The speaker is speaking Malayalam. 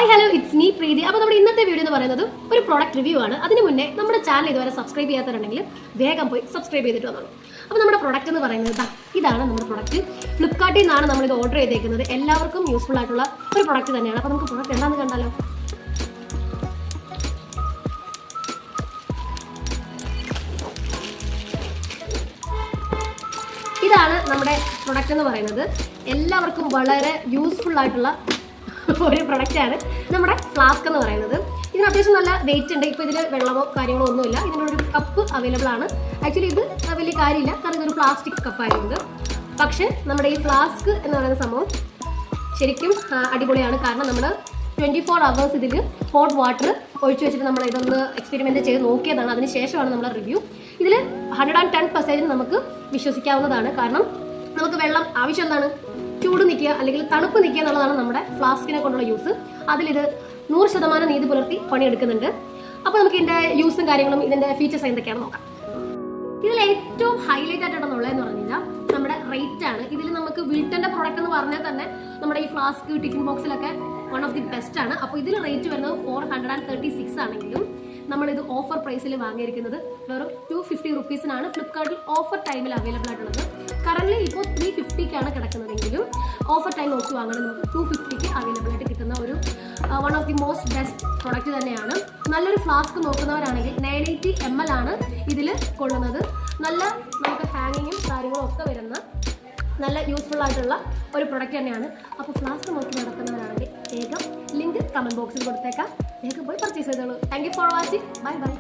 ഹായ് ഹലോ ഇറ്റ്സ് മീ പ്രീതി. അപ്പോൾ നമ്മുടെ ഇന്നത്തെ വീഡിയോ എന്ന് പറയുന്നത് ഒരു പ്രോഡക്റ്റ് റിവ്യൂ ആണ്. അതിന് മുന്നേ നമ്മുടെ ചാനൽ ഇതുവരെ സബ്സ്ക്രൈബ് ചെയ്യാത്തവരുണ്ടെങ്കിൽ വേഗം പോയി സബ്സ്ക്രൈബ് ചെയ്തിട്ട് വന്നോളൂ. അപ്പോൾ നമ്മുടെ പ്രോഡക്റ്റ് എന്ന് പറയുന്നത് ഇതാണ് നമ്മുടെ പ്രോഡക്റ്റ്. ഫ്ലിപ്കാർട്ടിൽ നിന്നാണ് നമ്മളിത് ഓർഡർ ചെയ്തേക്കുന്നത്. എല്ലാവർക്കും യൂസ്ഫുൾ ആയിട്ടുള്ള ഒരു പ്രോഡക്റ്റ് തന്നെയാണ്. അപ്പോൾ നമുക്ക് പ്രോഡക്റ്റ് എന്താണെന്ന് കണ്ടാലോ. ഇതാണ് നമ്മുടെ പ്രൊഡക്റ്റ് എന്ന് പറയുന്നത്. എല്ലാവർക്കും വളരെ യൂസ്ഫുൾ ആയിട്ടുള്ള ഒരു പ്രൊഡക്റ്റാണ് നമ്മുടെ ഫ്ലാസ്ക് എന്ന് പറയുന്നത്. ഇതിന് അത്യാവശ്യം നല്ല വെയിറ്റ് ഉണ്ട്. ഇപ്പോൾ ഇതിൽ വെള്ളമോ കാര്യങ്ങളോ ഒന്നുമില്ല. ഇതിനൊരു കപ്പ് അവൈലബിൾ ആണ്. ആക്ച്വലി ഇത് വലിയ കാര്യമില്ല, കാരണം ഇതൊരു പ്ലാസ്റ്റിക് കപ്പായിരുന്നു. പക്ഷേ നമ്മുടെ ഈ ഫ്ലാസ്ക് എന്ന് പറയുന്ന സംഭവം ശരിക്കും അടിപൊളിയാണ്. കാരണം നമ്മൾ 24 hours ഇതിൽ ഹോട്ട് വാട്ടർ ഒഴിച്ചു വെച്ചിട്ട് നമ്മൾ ഇതൊന്ന് എക്സ്പെരിമെൻറ്റ് ചെയ്ത് നോക്കിയതാണ്. അതിന് ശേഷമാണ് നമ്മുടെ റിവ്യൂ. ഇതിൽ 110% നമുക്ക് വിശ്വസിക്കാവുന്നതാണ്. കാരണം നമുക്ക് വെള്ളം ആവശ്യം എന്താണ്, ചൂട് നിൽക്കുക അല്ലെങ്കിൽ തണുപ്പ് നിൽക്കുക എന്നുള്ളതാണ് നമ്മുടെ ഫ്ലാസ്കിനെ കൊണ്ടുള്ള യൂസ്. അതിലിത് 100% നീതി പുലർത്തി പണിയെടുക്കുന്നുണ്ട്. അപ്പോൾ നമുക്ക് ഇതിൻ്റെ യൂസും കാര്യങ്ങളും ഇതിൻ്റെ ഫീച്ചേഴ്സ് എന്തൊക്കെയാണെന്ന് നോക്കാം. ഇതിൽ ഏറ്റവും ഹൈലൈറ്റ് ആയിട്ടുള്ളതെന്ന് പറഞ്ഞു കഴിഞ്ഞാൽ നമ്മുടെ റേറ്റ് ആണ്. ഇതിൽ നമുക്ക് വിൽട്ടൻ്റെ പ്രോഡക്റ്റ് എന്ന് പറഞ്ഞാൽ തന്നെ നമ്മുടെ ഈ ഫ്ലാസ്ക് ടിഫിൻ ബോക്സിലൊക്കെ വൺ ഓഫ് ദി ബെസ്റ്റ് ആണ്. അപ്പോൾ ഇതിൽ റേറ്റ് വരുന്നത് 436 ആണെങ്കിലും നമ്മളിത് ഓഫർ പ്രൈസിൽ വാങ്ങിയിരിക്കുന്നത് വെറും 250 റുപ്പീസിനാണ്. ഫ്ലിപ്കാർട്ടിൽ ഓഫർ ടൈമിൽ അവൈലബിൾ ആയിട്ടുള്ളത്. കറന്റ് ഇപ്പോൾ 350ക്കാണ് കിടക്കുന്നതെങ്കിലും ഓഫർ ടൈം നോക്കി വാങ്ങണമെങ്കിൽ നമുക്ക് 250ക്ക് അവൈലബിൾ ആയിട്ട് കിട്ടുന്ന ഒരു one of the most best product തന്നെയാണ്. നല്ലൊരു ഫ്ലാസ്ക് നോക്കുന്നവരാണെങ്കിൽ 980 ml ആണ് ഇതിൽ കൊള്ളുന്നത്. നല്ല നമുക്ക് ഹാങ്ങിങ്ങും കാര്യങ്ങളും ഒക്കെ വരുന്ന നല്ല യൂസ്ഫുൾ ആയിട്ടുള്ള ഒരു പ്രൊഡക്റ്റ് തന്നെയാണ്. അപ്പോൾ ഫ്ലാസ്ക് നോക്കി നടക്കുന്നവരാണെങ്കിൽ വേഗം ലിങ്ക് കമൻറ്റ് ബോക്സിൽ കൊടുത്തേക്കാം. വേഗം പോയി പർച്ചേസ് ചെയ്തോളൂ. Thank you for watching. Bye bye.